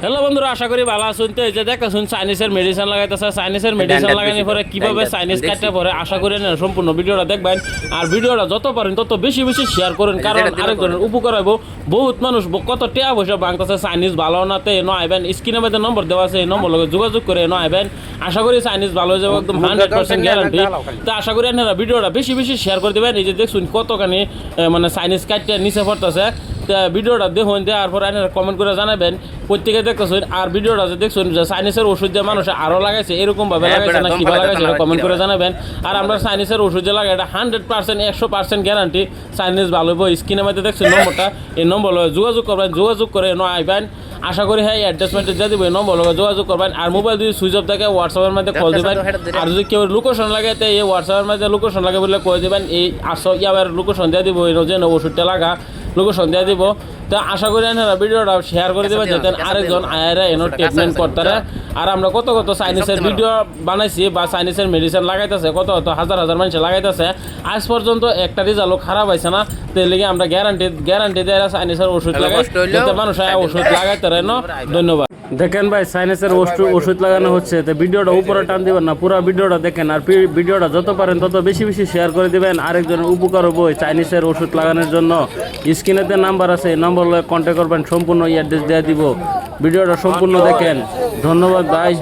Hello বন্ধুরা, আশা করি ভালো আছেন। তো এই যে দেখতেছেন চাইনিজের মেডিসিন লাগাইতেছে। চাইনিজের মেডিসিন লাগানোর পরে কিভাবে চাইনিজ কাটতে পরে আশা করি না সম্পূর্ণ ভিডিওটা দেখবেন। আর ভিডিওটা যত পারেন তত বেশি বেশি শেয়ার করেন, কারণ আরেকজনের উপকার হইব। বহুত মানুষ কত টাকা পয়সা ভাঙতেছে চাইনিজ ভালো না, তে এনে আইবেন। স্ক্রিনের মধ্যে নম্বর দেওয়া আছে, এই নম্বর লগে যোগাযোগ করে এনে আইবেন। আশা করি চাইনিজ ভালো হয়ে যাবে, একদম 100% গ্যারান্টি। তো আশা করি আপনারা ভিডিওটা বেশি বেশি শেয়ার করে দেবেন। এই যে দেখুন কতখানি মানে চাইনিজ কাটতে নিচে পড়তেছে। ভিডিওটা দেখুন, দেওয়ার পর আপনারা কমেন্ট করে জানাবেন প্রত্যেকে দেখতেছেন। আর ভিডিওটা যে দেখছেন যে চাইনিজের ওষুধ দিয়ে মানুষ আরও লাগাইছে, এরকমভাবে লাগাইছে না কিভাবে লাগাইছে এটা কমেন্ট করে জানাবেন। আর আমরা চাইনিজের ওষুধ যে লাগাই এটা 100% 100% গ্যারান্টি চাইনিজ ভালো হইব। স্ক্রিনের মধ্যে দেখছেন নম্বরটা, এই নম্বর যোগাযোগ করবেন, যোগাযোগ করে ন আইবেন। আশা করি হ্যাঁ অ্যাড্রেসমেন্টে দিয়ে দিব, এই নম্বর যোগাযোগ করবেন। আর মোবাইল যদি সুইচ অফ থাকে হোয়াটসঅ্যাপের মধ্যে কল দেবেন। আর যদি কেউ লোকেশন লাগে তো এই হোয়াটসঅ্যাপের মধ্যে লোকেশন লাগে বলে কয়ে দেবেন, এই ইয়ার লোকেশন দিয়ে দিব, এই যে ওষুধটা লাগা লোকেশন দিয়ে দিব। তো আশা করি আপনারা ভিডিওটা শেয়ার করে দেবেন যাতে আরেকজন আয়ারা এনো ট্রিটমেন্ট করতে। আর আমরা কত কত চাইনিজের ভিডিও বানাইছি বা চাইনিজের মেডিসিন লাগাইতেছে, কত কত হাজার হাজার মানুষ লাগাইতেছে, আজ পর্যন্ত একটা রেজাল্টও খারাপ হয়েছে না। তো এর লেগে আমরা গ্যারান্টি দিয়ে চাইনিজের ওষুধ লাগাই যাতে মানুষ ওষুধ লাগাইতে না। ধন্যবাদ। দেখেন ভাই, চাইনিজের ওষুধ লাগানো হচ্ছে। তো ভিডিওটা উপরে টান দিবেন না, পুরো ভিডিওটা দেখেন। আর ভিডিওটা যত পারেন তত বেশি বেশি শেয়ার করে দিবেন, আরেকজনের উপকার হবো চাইনিজের ওষুধ লাগানোর জন্য। স্ক্রিনেতে নাম্বার আছে, এই নম্বর কন্ট্যাক্ট করবেন, সম্পূর্ণ অ্যাড্রেস দিয়ে দিব। ভিডিওটা সম্পূর্ণ দেখেন। ধন্যবাদ ভাই।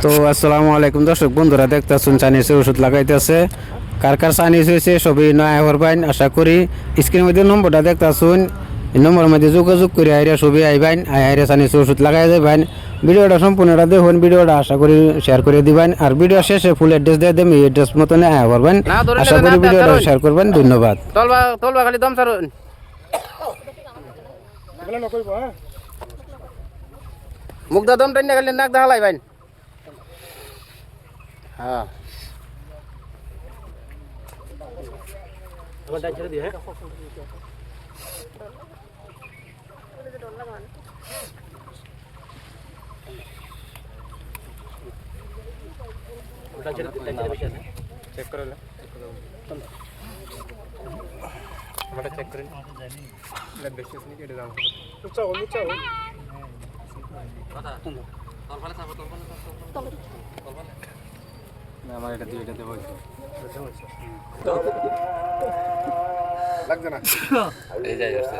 তো আসসালামু আলাইকুম দর্শক বন্ধুরা, দেখতেছেন চাইনিজের ওষুধ লাগাইতেছে। কার কার চাইনিজ হয়েছে সবই নয় করবেন। আশা করি স্ক্রিনের মধ্যে নম্বরটা দেখতেছেন, এই নম্বরের মধ্যে যোগাযোগ করে আইরা সবই আইবেন, আইরা চাইনিজের ওষুধ লাগাই যাবেন। ভিডিওটা সম্পূর্ণটা দেখুন, ভিডিওটা আশা করি শেয়ার করে দিবেন। আর ভিডিও শেষে ফুল অ্যাড্রেস দিয়ে দেবেন, এই অ্যাড্রেস মতন আয়া করবেন। আশা করি ভিডিওটা শেয়ার করবেন। ধন্যবাদ। তলবা খালি দম ছাড়ুন। মুখ দা দম টাইনা খালি নাক দা হালাইবেন। হ্যাঁ চেক করে চেক করেন বেশি কেটে দাম আমার এটা দিয়ে এটাতে বলছি লাগছে না এই যাই যাচ্ছে।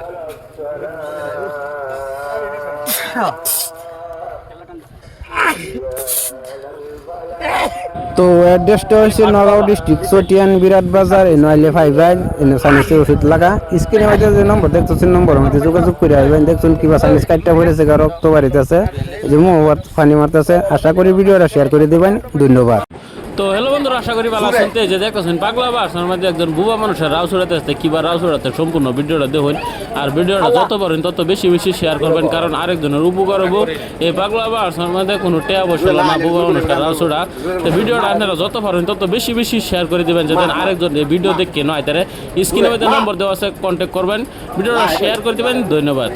তো অ্যাড্রেসটা হচ্ছে নগাঁও ডিস্ট্রিক্ট চটিয়ান বিরাট বাজার, এই নয়লে ফাইভাইন এনে চাইনিজের ওষুধ লাগা। স্ক্রিনের মধ্যে যে নম্বর দেখতেছেন নম্বরের মধ্যে যোগাযোগ করে আসবেন। দেখছেন কিবা চাইনিজ কাটটা পড়েছে, রক্ত বাড়িতেছে, এই যে মুখ পানি মারতেছে। আশা করি ভিডিওটা শেয়ার করে দেবেন। ধন্যবাদ। তো হ্যালো বন্ধুরা, আশা করি ভালো আছেন। যে দেখতেছেন পাগলা বাসার মধ্যে একজন বুবা মানুষের রাউ ছড়াতে আসতে, কিবা রাউ ছড়াতে সম্পূর্ণ ভিডিওটা দেখুন। আর ভিডিওটা যত পারেন তত বেশি বেশি শেয়ার করবেন, কারণ আরেকজনের উপকার হবো। এই পাগলা বাসার মধ্যে কোনো টেয়া বসে না, বুবা মানুষের রাউ ছড়া। তো ভিডিওটা আপনারা যত পারেন তত বেশি বেশি শেয়ার করে দেবেন যাতে আরেকজন এই ভিডিও দেখে নয় তারা। স্ক্রিনের মধ্যে নম্বর দেওয়া আছে, কন্ট্যাক্ট করবেন, ভিডিওটা শেয়ার করে দেবেন। ধন্যবাদ।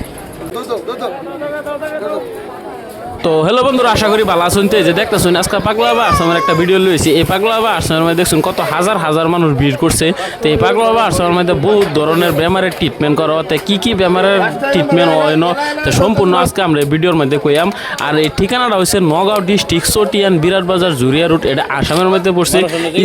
তো হ্যালো বন্ধুরা, আশা করি ভালো আছেন। তো যে দেখতেছেন আজকে পাগলা বাবা আসামের একটা ভিডিও লইছি। এই পাগলা বাবা আসামের মধ্যে দেখছেন কত হাজার হাজার মানুষ ভিড় করছে। তো এই পাগলা বাবা আসামের মধ্যে বহুত ধরনের বেমারের ট্রিটমেন্ট করা হতে, কি বেমারের ট্রিটমেন্ট হয় না তো সম্পূর্ণ আজকে আমরা এই ভিডিওর মধ্যে কইয়াম। আর এই ঠিকানাটা হচ্ছে নগাঁও ডিস্ট্রিক্ট চটিয়ান বিরাট বাজার জুরিয়া রুট, এটা আসামের মধ্যে পড়ছে।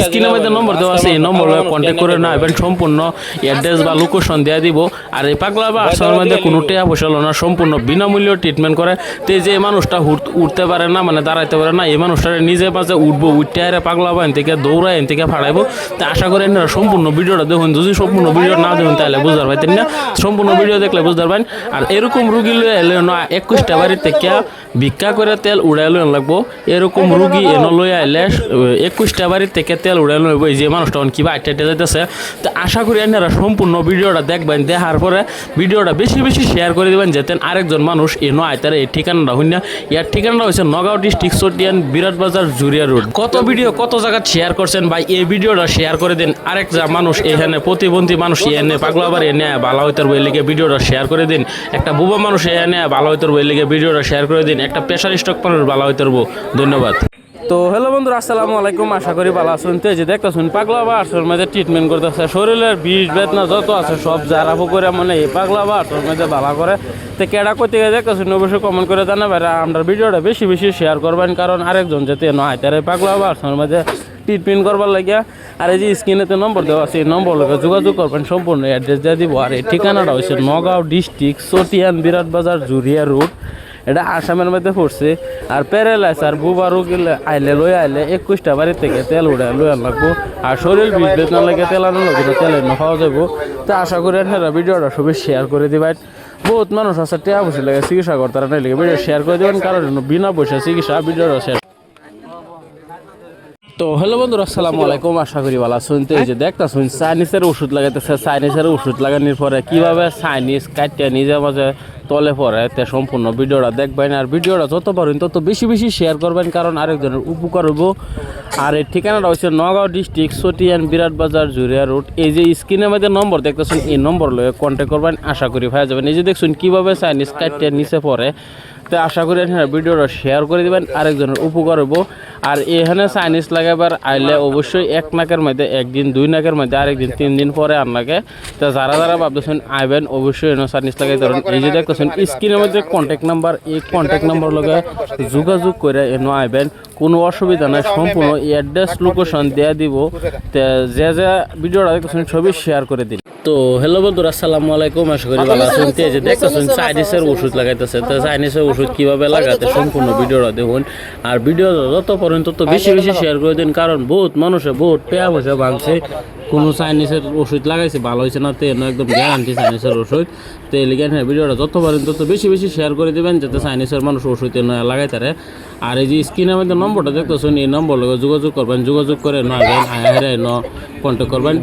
স্ক্রিনের মধ্যে নম্বর দেওয়া আছে, এই নম্বর কন্ট্যাক্ট করে না এবং সম্পূর্ণ অ্যাড্রেস বা লোকেশন দেওয়া দিব। আর এই পাগলা বাবা আসামের মধ্যে কোনো টাকা পয়সা না, সম্পূর্ণ বিনামূল্যে ট্রিটমেন্ট করে। তো যে মানুষটা উঠতে পারে না, মানে দাঁড়াইতে পারে না, এই মানুষটা নিজে পাশে উঠতে আরে পাগলা বা এন থেকে দৌড়ায় এন থেকে ফাড়াইবো। তো আশা করি আপনারা সম্পূর্ণ ভিডিওটা দেখুন। যদি সম্পূর্ণ ভিডিও না দেখুন তাহলে বুঝতে পারবেন না, সম্পূর্ণ ভিডিও দেখলে বুঝতে পারবেন। আর এরকম রুগী লয়ে এলে না 21টা বাড়ির থেকে ভিক্ষা করে তেল উড়াই লইন লাগবো। এরকম রুগী এনে লই আইলে 21টা বাড়ির থেকে তেল উড়াই লইব, এই যে মানুষটা কিবা আটটা যাইতেছে। তো আশা করি আপনারা সম্পূর্ণ ভিডিওটা দেখবেন, দেখার পরে ভিডিওটা বেশি বেশি শেয়ার করে দেবেন যাতে আরেকজন মানুষ এনো আইতারে এই ঠিকানাটা হইনা ইয়ার ঠিকানা হচ্ছে নগাঁও ডিস্ট্রিক্ট চটিয়ান বিরাট বাজার জুরিয়া রোড। কত ভিডিও কত জায়গা শেয়ার করছেন ভাই, এই ভিডিওটা শেয়ার করে দিন। আরেক যা মানুষ এখানে প্রতিবন্ধী মানুষ এনে পাগলাবার এনে ভালো হইতে বই লিগে ভিডিওটা শেয়ার করে দিন। একটা বুবা মানুষ এনে ভালো হইতে বই লিগে ভিডিওটা শেয়ার করে দিন। একটা প্রেশার স্ট্রোক মানুষ ভালো হইতে ধন্যবাদ। তো হ্যালো বন্ধুরা, আসসালামু আলাইকুম, আশা করি ভালো আছেন। তো এই যে দেখতেছেন পাগলা বা আর্টসের মধ্যে ট্রিটমেন্ট করতেছে, শরীরের বিষ বেদনা যত আছে সব জারাফো করে মানে এই পাগলা বা আর্টসের মধ্যে ভালো করে। তো কেডা করতে গিয়ে দেখতেছেন অবশ্যই কমেন্ট করে জানাবেন। আমরা ভিডিওটা বেশি বেশি শেয়ার করবেন, কারণ আরেকজন যাতে নয় তার পাগলা বা আর্টসের মধ্যে ট্রিটমেন্ট করবার লাগিয়া। আর এই যে স্ক্রিনেতে নম্বর দেওয়া আছে, এই নম্বর লোকে যোগাযোগ করবেন, সম্পূর্ণ অ্যাড্রেস দিয়ে দিব। আর এই ঠিকানাটা হচ্ছে নগাঁও ডিস্ট্রিক্ট চটিয়ান বিরাট বাজার জুরিয়া রোড। এটা আসামের মধ্যে পড়ছে। আর প্যারালাইস আর বুবা রোগ আইলে লই আইলে 21টা বাড়ি থেকে তেল উড়ে লই লাগবো। আর শরীর বিষ বেদনা লাগে তেল আনো লাগবে, তেল এনে খাওয়া যাবো। তো আশা করি আপনারা ভিডিওটা সবাই শেয়ার করে দিবেন। বহুত মানুষ আছে টেয়া বসে লাগে চিকিৎসা করতে নাই লাগে, ভিডিও শেয়ার করে দেবেন, কারণ বিনা পয়সা চিকিৎসা ভিডিওটা শেয়ার। তো হ্যালো বন্ধুরা, আসসালামু আলাইকুম, আশা করি ভালো আছেন। তো এই যে দেখতেছেন চাইনিজের ওষুধ লাগাইতেছে। চাইনিজের ওষুধ লাগানোর পরে কীভাবে চাইনিজ কাটিয়ে নিজে মাঝে তলে পরে তে সম্পূর্ণ ভিডিওটা দেখবেন। আর ভিডিওটা যত পারেন তত বেশি বেশি শেয়ার করবেন, কারণ আরেকজনের উপকার হইব। আর এই ঠিকানাটা হচ্ছে নগাঁও ডিস্ট্রিক্ট চটিয়ান বিরাট বাজার জুরিয়া রোড। এই যে স্ক্রিনের মধ্যে নম্বর দেখতেছেন, এই নম্বর লয়ে কন্ট্যাক্ট করবেন, আশা করি ভাই যাবেন। এই যে দেখছেন কীভাবে চাইনিজ কাটিয়ে নিচে পড়ে। তো আশা করি ভিডিওটা শেয়ার করে দেবেন, আরেকজনের উপকার হইব। আর এখানে চাইনিজ লাগাবার আইলে অবশ্যই এক নাকের মধ্যে একদিন, 2 নাকের মধ্যে আরেকদিন, 3 দিন পরে আপনাকে। তো যারা যারা ভাবতেছেন আইবেন অবশ্যই এনে চাইনিজ লাগাই ধরেন। এই যে দেখতেছেন স্ক্রিনের মধ্যে কন্ট্যাক্ট নাম্বার, এই কন্ট্যাক্ট নাম্বার লগে যোগাযোগ করে এনে আইবেন, কোনো অসুবিধা নাই। সম্পূর্ণ অ্যাড্রেস লোকেশন দেওয়া দিব। তো যে ভিডিওটা দেখতেছেন সবই শেয়ার করে দিন। তো হ্যালো বন্ধুরা, আসসালামু আলাইকুম, আশা করি ভালো আছেন। তো এই যে দেখতেছেন চাইনিজের ওষুধ লাগাইতেছে। তো চাইনিজের ওষুধ কীভাবে লাগাতে সম্পূর্ণ ভিডিওটা দেখুন। আর ভিডিও যত পর্যন্ত তত বেশি বেশি শেয়ার করে দিন, কারণ বহুত মানুষে বহুত পেয়া পয়সা ভাঙছে। কোনো চাইনিজের ওষুধ লাগাইছে ভালো হয়েছে না, তো একদম গ্যারান্টি চাইনিজের ওষুধ। তো এই লিগে ভিডিওটা যত পারেন তত বেশি বেশি শেয়ার করে দেবেন, যাতে চাইনিজের মানুষ ওষুধ লাগাই তারে। আর এই যে স্ক্রিনের মধ্যে নম্বরটা দেখতেছেন, এই নম্বর যোগাযোগ করবেন, যোগাযোগ করে নয় আয় কন্ট্যাক্ট করবেন।